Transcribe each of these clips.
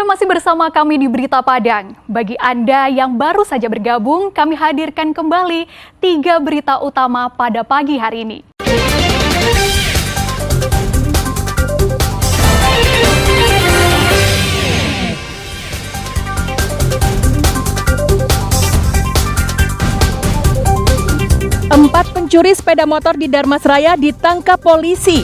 masih bersama kami di Berita Padang. Bagi Anda yang baru saja bergabung, kami hadirkan kembali 3 berita utama pada pagi hari ini. Empat pencuri sepeda motor di Dharmasraya ditangkap polisi.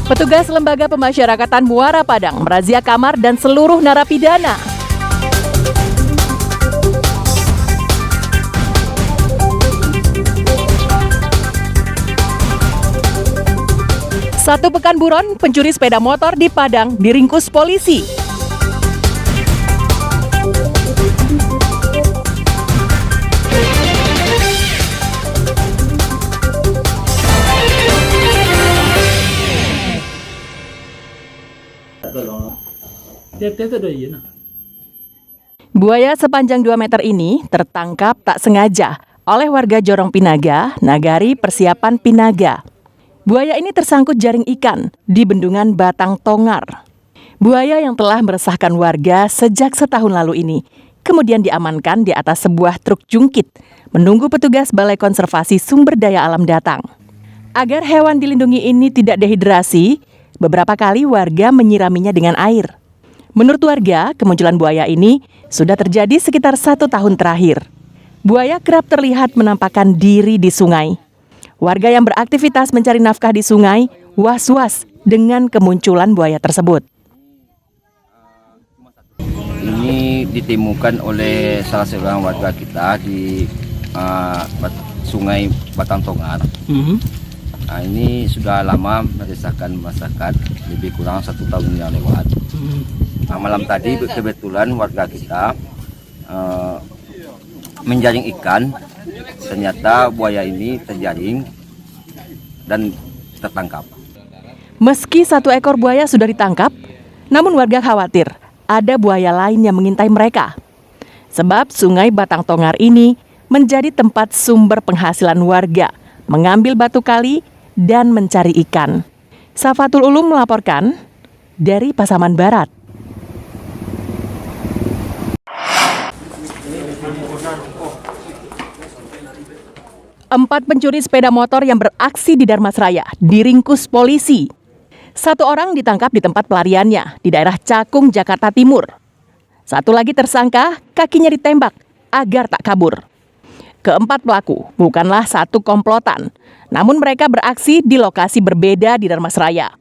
Petugas Lembaga Pemasyarakatan Muara Padang merazia kamar dan seluruh narapidana. Satu pekan buron, pencuri sepeda motor di Padang diringkus polisi. Buaya sepanjang 2 meter ini tertangkap tak sengaja oleh warga Jorong Pinaga, Nagari Persiapan Pinaga. Buaya ini tersangkut jaring ikan di bendungan Batang Tongar. Buaya yang telah meresahkan warga sejak setahun lalu ini kemudian diamankan di atas sebuah truk jungkit menunggu petugas Balai Konservasi Sumber Daya Alam datang. Agar hewan dilindungi ini tidak dehidrasi, beberapa kali warga menyiraminya dengan air. Menurut warga, kemunculan buaya ini sudah terjadi sekitar 1 tahun terakhir. Buaya kerap terlihat menampakkan diri di sungai. Warga yang beraktivitas mencari nafkah di sungai was-was dengan kemunculan buaya tersebut. Ini ditemukan oleh salah seorang warga kita di sungai Batang Tongar. Nah, ini sudah lama meresahkan masyarakat, lebih kurang 1 tahun yang lewat. Nah, malam tadi kebetulan warga kita menjaring ikan, ternyata buaya ini terjaring dan tertangkap. Meski 1 ekor buaya sudah ditangkap, namun warga khawatir ada buaya lain yang mengintai mereka. Sebab sungai Batang Tongar ini menjadi tempat sumber penghasilan warga, mengambil batu kali dan mencari ikan. Safatul Ulum melaporkan dari Pasaman Barat. Empat pencuri sepeda motor yang beraksi di Dharmasraya diringkus polisi. 1 orang ditangkap di tempat pelariannya di daerah Cakung, Jakarta Timur. 1 lagi tersangka kakinya ditembak agar tak kabur. Keempat pelaku bukanlah satu komplotan, namun mereka beraksi di lokasi berbeda di Dharmasraya.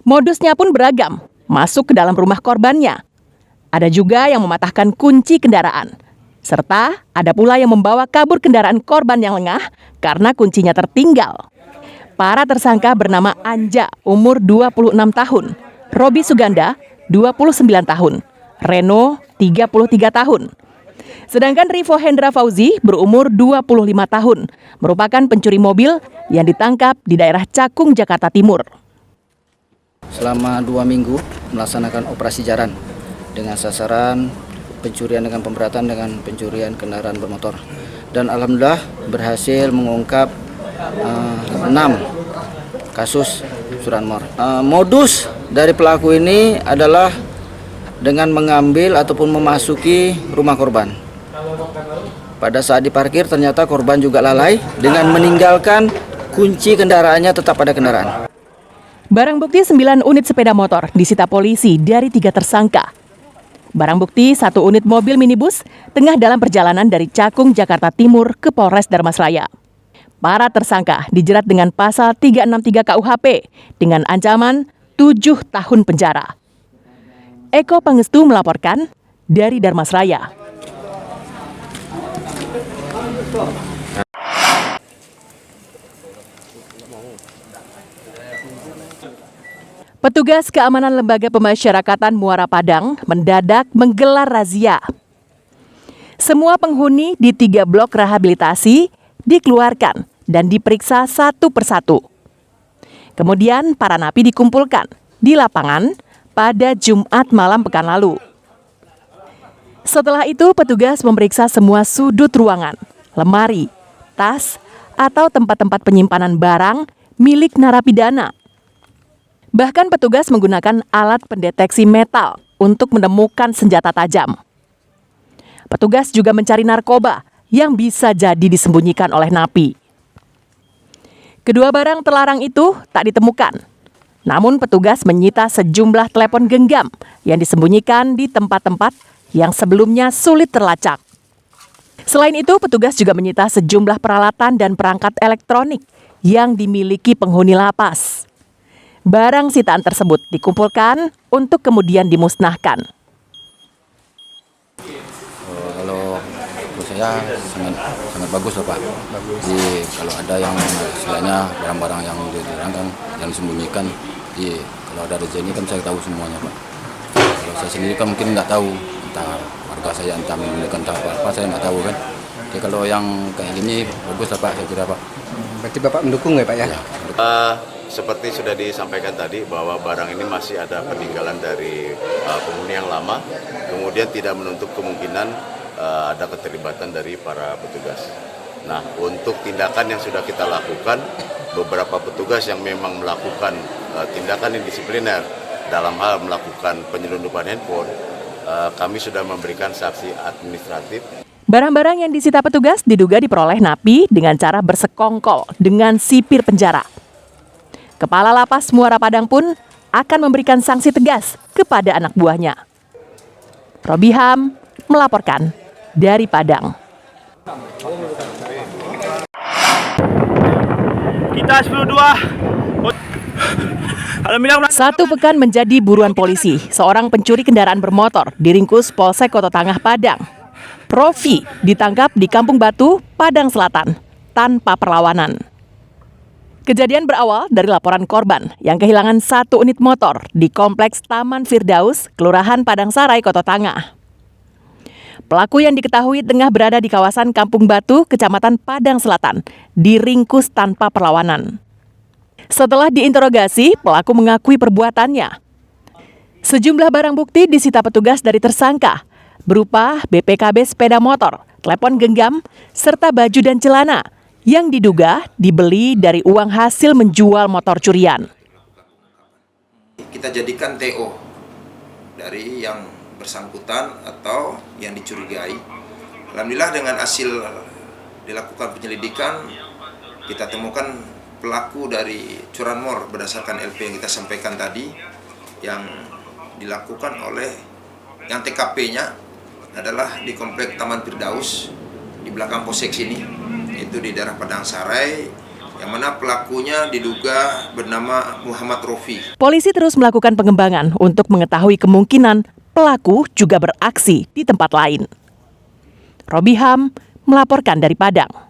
Modusnya pun beragam, masuk ke dalam rumah korbannya. Ada juga yang mematahkan kunci kendaraan. Serta ada pula yang membawa kabur kendaraan korban yang lengah karena kuncinya tertinggal. Para tersangka bernama Anja, umur 26 tahun, Robi Suganda, 29 tahun, Reno, 33 tahun. Sedangkan Rivo Hendra Fauzi berumur 25 tahun, merupakan pencuri mobil yang ditangkap di daerah Cakung, Jakarta Timur. Selama 2 minggu melaksanakan operasi jaran dengan sasaran pencurian dengan pemberatan dengan pencurian kendaraan bermotor. Dan alhamdulillah berhasil mengungkap 6 kasus curanmor. Modus dari pelaku ini adalah dengan mengambil ataupun memasuki rumah korban. Pada saat diparkir ternyata korban juga lalai dengan meninggalkan kunci kendaraannya tetap pada kendaraan. Barang bukti 9 unit sepeda motor disita polisi dari 3 tersangka. Barang bukti 1 unit mobil minibus tengah dalam perjalanan dari Cakung, Jakarta Timur ke Polres Dharmasraya. Para tersangka dijerat dengan pasal 363 KUHP dengan ancaman 7 tahun penjara. Eko Pangestu melaporkan dari Dharmasraya. Petugas keamanan Lembaga Pemasyarakatan Muara Padang mendadak menggelar razia. Semua penghuni di 3 blok rehabilitasi dikeluarkan dan diperiksa satu persatu. Kemudian para napi dikumpulkan di lapangan pada Jumat malam pekan lalu. Setelah itu, petugas memeriksa semua sudut ruangan, lemari, tas, atau tempat-tempat penyimpanan barang milik narapidana. Bahkan petugas menggunakan alat pendeteksi metal untuk menemukan senjata tajam. Petugas juga mencari narkoba yang bisa jadi disembunyikan oleh napi. Kedua barang terlarang itu tak ditemukan. Namun petugas menyita sejumlah telepon genggam yang disembunyikan di tempat-tempat yang sebelumnya sulit terlacak. Selain itu, petugas juga menyita sejumlah peralatan dan perangkat elektronik yang dimiliki penghuni lapas. Barang sitaan tersebut dikumpulkan untuk kemudian dimusnahkan. Kalau menurut saya sangat bagus lah Pak. Jadi kalau ada yang istilahnya barang-barang yang diterangkan, yang disembunyikan, jadi kalau ada rezeki ini kan saya tahu semuanya Pak. Kalau saya sendiri kan mungkin nggak tahu, entah warga saya entah menyembunyikan apa saya nggak tahu kan. Jadi kalau yang kayak gini bagus lah Pak, saya kira Pak. Berarti Bapak mendukung ya Pak ya? Ya. Seperti sudah disampaikan tadi bahwa barang ini masih ada peninggalan dari penghuni yang lama, kemudian tidak menutup kemungkinan ada keterlibatan dari para petugas. Nah, untuk tindakan yang sudah kita lakukan, beberapa petugas yang memang melakukan tindakan indisipliner dalam hal melakukan penyelundupan handphone, kami sudah memberikan sanksi administratif. Barang-barang yang disita petugas diduga diperoleh napi dengan cara bersekongkol dengan sipir penjara. Kepala Lapas Muara Padang pun akan memberikan sanksi tegas kepada anak buahnya. Robiham melaporkan dari Padang. Kita 10-2. Satu pekan menjadi buruan polisi, seorang pencuri kendaraan bermotor diringkus Polsek Kota Tangah Padang. Profi ditangkap di Kampung Batu, Padang Selatan, tanpa perlawanan. Kejadian berawal dari laporan korban yang kehilangan satu unit motor di Kompleks Taman Firdaus, Kelurahan Padang Sarai, Kota Tangah. Pelaku yang diketahui tengah berada di kawasan Kampung Batu, Kecamatan Padang Selatan, diringkus tanpa perlawanan. Setelah diinterogasi, pelaku mengakui perbuatannya. Sejumlah barang bukti disita petugas dari tersangka, berupa BPKB sepeda motor, telepon genggam, serta baju dan celana, yang diduga dibeli dari uang hasil menjual motor curian. Kita jadikan TO dari yang bersangkutan atau yang dicurigai. Alhamdulillah dengan hasil dilakukan penyelidikan, kita temukan pelaku dari curanmor berdasarkan LP yang kita sampaikan tadi, yang dilakukan oleh yang TKP-nya adalah di Komplek Taman Firdaus di belakang Polsek sini, itu di daerah Padang Sarai, yang mana pelakunya diduga bernama Muhammad Rofi. Polisi terus melakukan pengembangan untuk mengetahui kemungkinan pelaku juga beraksi di tempat lain. Robiham melaporkan dari Padang.